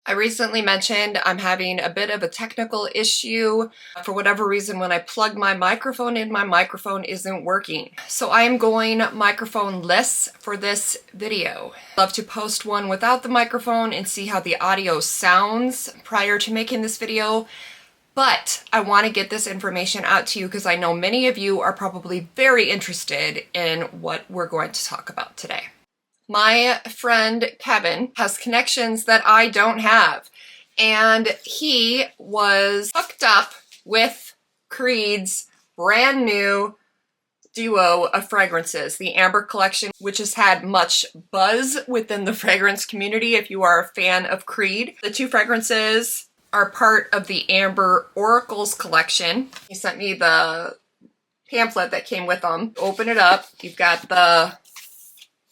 I recently mentioned I'm having a bit of a technical issue. For whatever reason, when I plug my microphone in, my microphone isn't working. So I am going microphone-less for this video. I'd love to post one without the microphone and see how the audio sounds prior to making this video. But I want to get this information out to you because I know many of you are probably very interested in what we're going to talk about today. My friend Kevin has connections that I don't have, and he was hooked up with Creed's brand new duo of fragrances, the Amber collection, which has had much buzz within the fragrance community if you are a fan of Creed. The two fragrances are part of the Amber Oracles collection. He sent me the pamphlet that came with them. Open it up. You've got the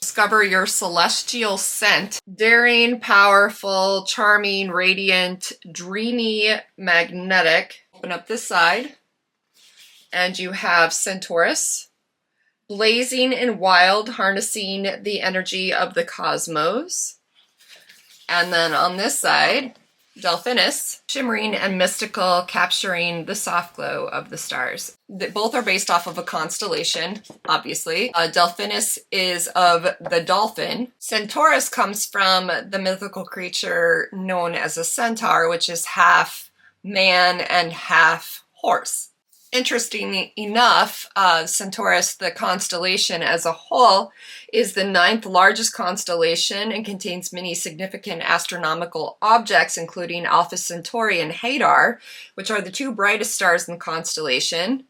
Discover Your Celestial Scent. Daring, powerful, charming, radiant, dreamy, magnetic. Open up this side. And you have Centaurus. Blazing and wild, harnessing the energy of the cosmos. And then on this side, Delphinus, shimmering and mystical, capturing the soft glow of the stars. Both are based off of a constellation, obviously. Delphinus is of the dolphin. Centaurus comes from the mythical creature known as a centaur, which is half man and half horse. Interesting enough, Centaurus, the constellation as a whole, is the 9th largest constellation and contains many significant astronomical objects, including Alpha Centauri and Hadar, which are the two brightest stars in the constellation,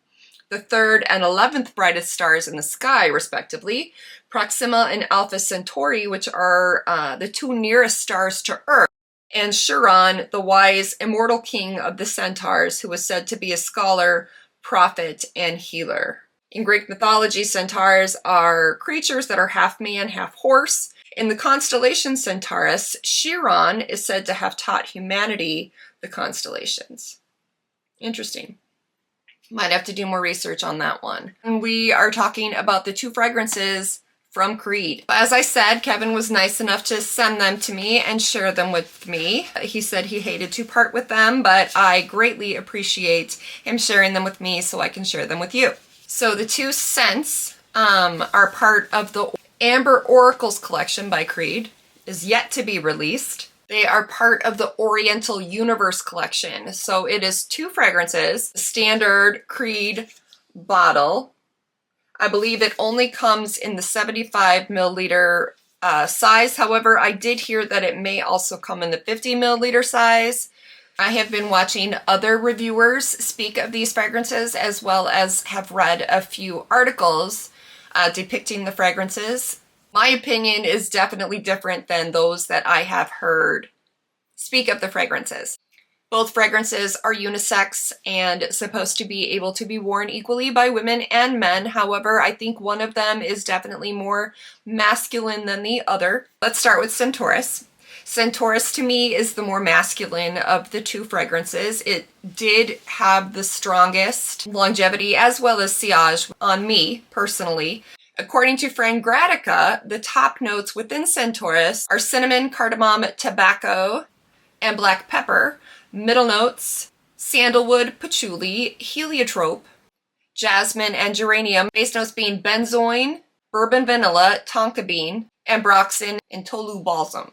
the 3rd and 11th brightest stars in the sky, respectively, Proxima and Alpha Centauri, which are the two nearest stars to Earth, and Chiron, the wise, immortal king of the centaurs, who was said to be a scholar, prophet, and healer. In Greek mythology, centaurs are creatures that are half man, half horse. In the constellation Centaurus, Chiron is said to have taught humanity the constellations. Interesting. Might have to do more research on that one. And we are talking about the two fragrances from Creed. As I said, Kevin was nice enough to send them to me and share them with me. He said he hated to part with them, but I greatly appreciate him sharing them with me so I can share them with you. So the two scents are part of the Amber Oracles collection by Creed, is yet to be released. They are part of the Oriental Universe collection. So it is two fragrances, standard Creed bottle. I believe it only comes in the 75 milliliter size. However, I did hear that it may also come in the 50 milliliter size. I have been watching other reviewers speak of these fragrances, as well as have read a few articles depicting the fragrances. My opinion is definitely different than those that I have heard speak of the fragrances. Both fragrances are unisex and supposed to be able to be worn equally by women and men. However, I think one of them is definitely more masculine than the other. Let's start with Centaurus. Centaurus to me is the more masculine of the two fragrances. It did have the strongest longevity as well as sillage on me personally. According to Frangradtica, the top notes within Centaurus are cinnamon, cardamom, tobacco, and black pepper. Middle notes, sandalwood, patchouli, heliotrope, jasmine, and geranium. Base notes being benzoin, bourbon vanilla, tonka bean, ambroxan, and tolu balsam.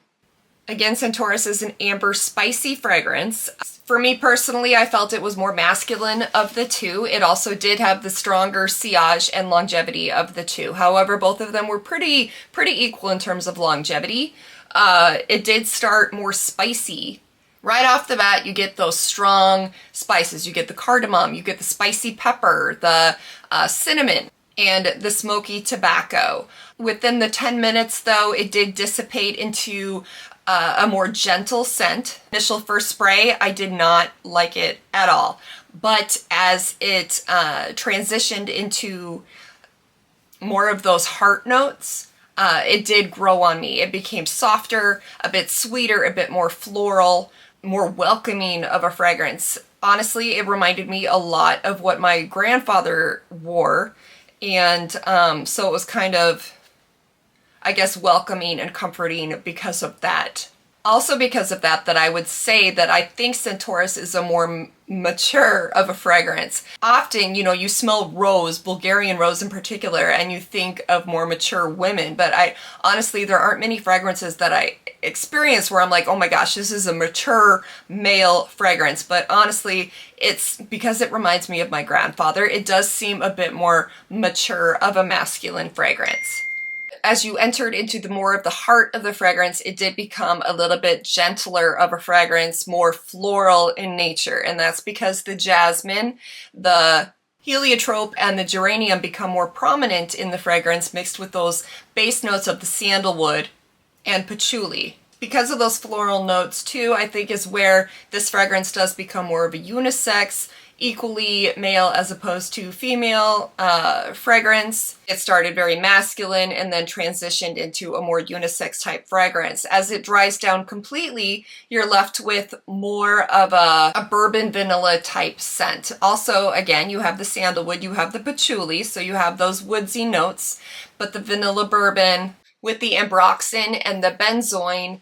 Again, Centaurus is an amber spicy fragrance. For me personally, I felt it was more masculine of the two. It also did have the stronger sillage and longevity of the two. However, both of them were pretty equal in terms of longevity. It did start more spicy. Right off the bat, you get those strong spices. You get the cardamom, you get the spicy pepper, the cinnamon, and the smoky tobacco. Within the 10 minutes, though, it did dissipate into a more gentle scent. Initial first spray, I did not like it at all. But as it transitioned into more of those heart notes, it did grow on me. It became softer, a bit sweeter, a bit more floral, more welcoming of a fragrance. Honestly, it reminded me a lot of what my grandfather wore, and so it was kind of, I guess, welcoming and comforting because of that. Also because of that, I would say that I think Centaurus is a more mature of a fragrance. Often, you know, you smell rose, Bulgarian rose in particular, and you think of more mature women, but honestly, there aren't many fragrances that I experience where I'm like, oh my gosh, this is a mature male fragrance. But honestly, it's because it reminds me of my grandfather. It does seem a bit more mature of a masculine fragrance. As you entered into the more of the heart of the fragrance, it did become a little bit gentler of a fragrance, more floral in nature. And that's because the jasmine, the heliotrope, and the geranium become more prominent in the fragrance, mixed with those base notes of the sandalwood and patchouli. Because of those floral notes too, I think is where this fragrance does become more of a unisex, equally male as opposed to female fragrance. It started very masculine and then transitioned into a more unisex type fragrance. As it dries down completely, you're left with more of a bourbon vanilla type scent. Also, again, you have the sandalwood, you have the patchouli, so you have those woodsy notes, but the vanilla bourbon with the ambroxan and the benzoin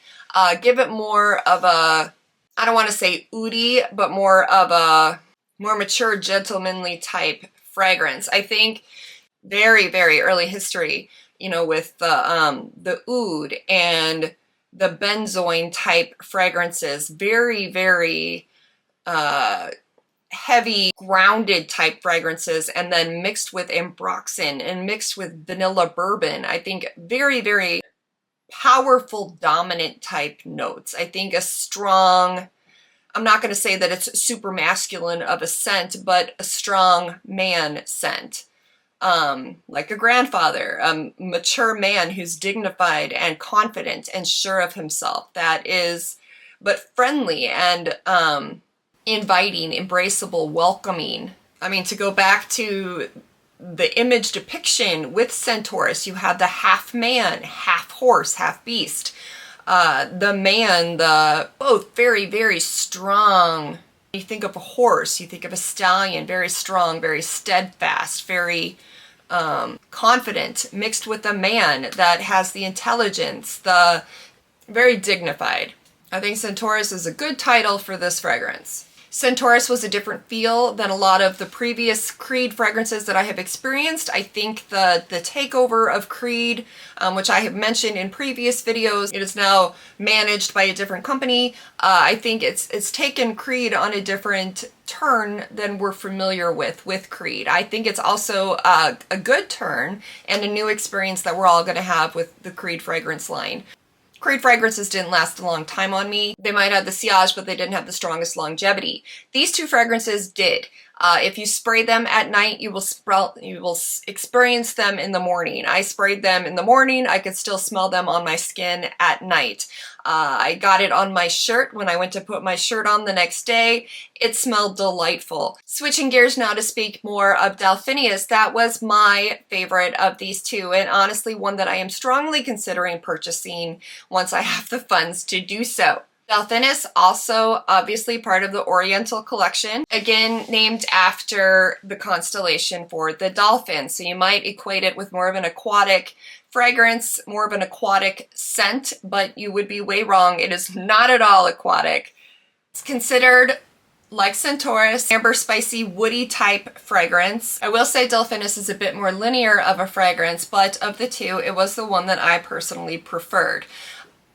give it more of a, I don't want to say oudy, but more of a more mature, gentlemanly type fragrance. I think very, very early history, you know, with the oud and the benzoin type fragrances, very, very heavy, grounded type fragrances, and then mixed with ambroxan and mixed with vanilla bourbon. I think very, very powerful, dominant type notes. I think a strong, I'm not going to say that it's super masculine of a scent, but a strong man scent. Like a grandfather, a mature man who's dignified and confident and sure of himself. That is, but friendly and inviting, embraceable, welcoming. I mean, to go back to the image depiction with Centaurus, you have the half man, half horse, half beast. The man, both very, very strong. You think of a horse, you think of a stallion, very strong, very steadfast, very confident, mixed with a man that has the intelligence, the very dignified. I think Centaurus is a good title for this fragrance. Centaurus was a different feel than a lot of the previous Creed fragrances that I have experienced. I think the takeover of Creed, which I have mentioned in previous videos, it is now managed by a different company. I think it's taken Creed on a different turn than we're familiar with Creed. I think it's also a good turn and a new experience that we're all going to have with the Creed fragrance line. Creed fragrances didn't last a long time on me. They might have the sillage, but they didn't have the strongest longevity. These two fragrances did. If you spray them at night, you will experience them in the morning. I sprayed them in the morning. I could still smell them on my skin at night. I got it on my shirt when I went to put my shirt on the next day. It smelled delightful. Switching gears now to speak more of Delphinus, that was my favorite of these two, and honestly one that I am strongly considering purchasing once I have the funds to do so. Delphinus, also obviously part of the Oriental collection, again named after the constellation for the dolphin, so you might equate it with more of an aquatic fragrance, more of an aquatic scent, but you would be way wrong. It is not at all aquatic. It's considered, like Centaurus, amber, spicy, woody type fragrance. I will say Delphinus is a bit more linear of a fragrance, but of the two, it was the one that I personally preferred.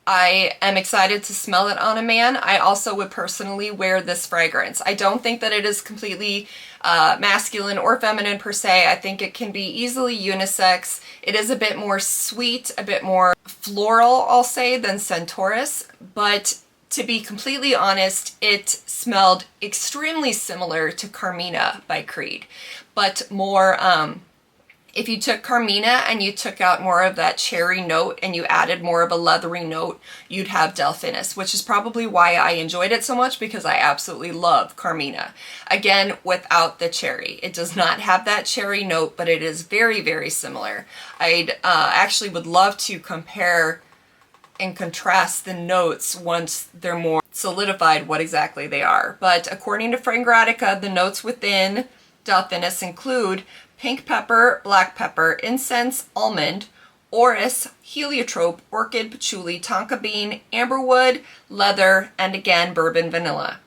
I am excited to smell it on a man. I also would personally wear this fragrance. I don't think that it is completely masculine or feminine per se. I think it can be easily unisex. It is a bit more sweet, a bit more floral, I'll say, than Centaurus, but to be completely honest, it smelled extremely similar to Carmina by Creed, but more, if you took Carmina and you took out more of that cherry note and you added more of a leathery note, you'd have Delphinus, which is probably why I enjoyed it so much, because I absolutely love Carmina. Again, without the cherry. It does not have that cherry note, but it is very, very similar. I'd actually would love to compare and contrast the notes once they're more solidified what exactly they are. But according to Frangradtica, the notes within Delphinus include pink pepper, black pepper, incense, almond, orris, heliotrope, orchid, patchouli, tonka bean, amberwood, leather, and again, bourbon vanilla.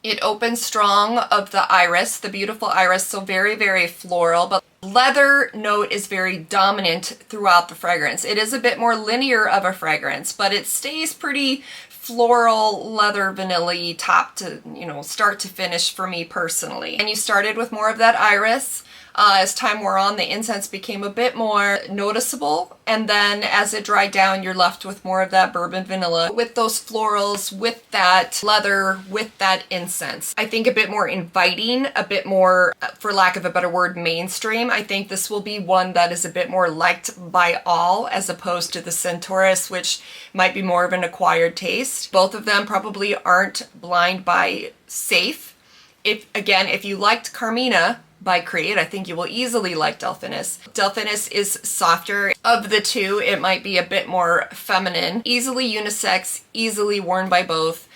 It opens strong of the iris, the beautiful iris, so very, very floral, but leather note is very dominant throughout the fragrance. It is a bit more linear of a fragrance, but it stays pretty floral, leather, vanilla-y, top to, start to finish for me personally. And you started with more of that iris. As time wore on, the incense became a bit more noticeable, and then as it dried down, you're left with more of that bourbon vanilla, with those florals, with that leather, with that incense. I think a bit more inviting, a bit more, for lack of a better word, mainstream. I think this will be one that is a bit more liked by all, as opposed to the Centaurus, which might be more of an acquired taste. Both of them probably aren't blind buy safe. If you liked Carmina by Creed, I think you will easily like Delphinus. Delphinus is softer. Of the two, it might be a bit more feminine. Easily unisex, easily worn by both.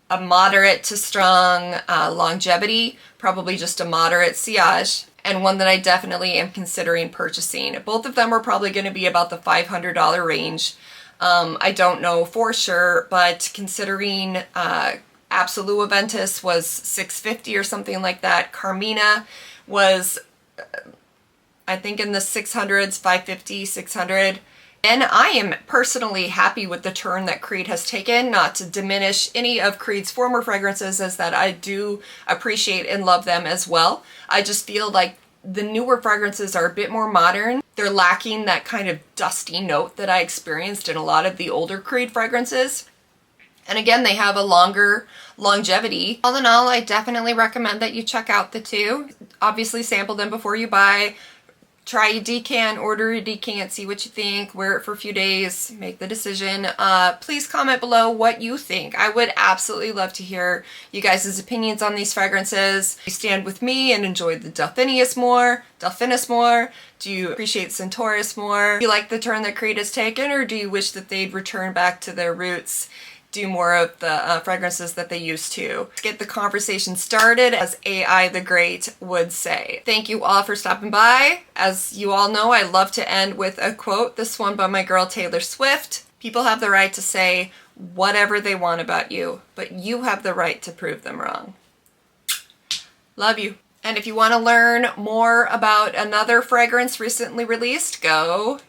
A moderate to strong longevity, probably just a moderate sillage, and one that I definitely am considering purchasing. Both of them are probably going to be about the $500 range. I don't know for sure, but considering Absolute Aventus was $650 or something like that, Carmina was, I think, in the 600s, 550, 600. And I am personally happy with the turn that Creed has taken, not to diminish any of Creed's former fragrances, as that I do appreciate and love them as well. I just feel like the newer fragrances are a bit more modern. They're lacking that kind of dusty note that I experienced in a lot of the older Creed fragrances. And again, they have a longer longevity. All in all, I definitely recommend that you check out the two. Obviously sample them before you buy. Try a decant, order a decant, see what you think, wear it for a few days, make the decision. Please comment below what you think. I would absolutely love to hear you guys' opinions on these fragrances. Do you stand with me and enjoy the Delphinus more? Do you appreciate Centaurus more? Do you like the turn that Creed has taken, or do you wish that they'd return back to their roots? Do more of the fragrances that they used to. Let's get the conversation started, as AI the Great would say. Thank you all for stopping by. As you all know, I love to end with a quote, this one by my girl Taylor Swift. People have the right to say whatever they want about you, but you have the right to prove them wrong. Love you. And if you want to learn more about another fragrance recently released, go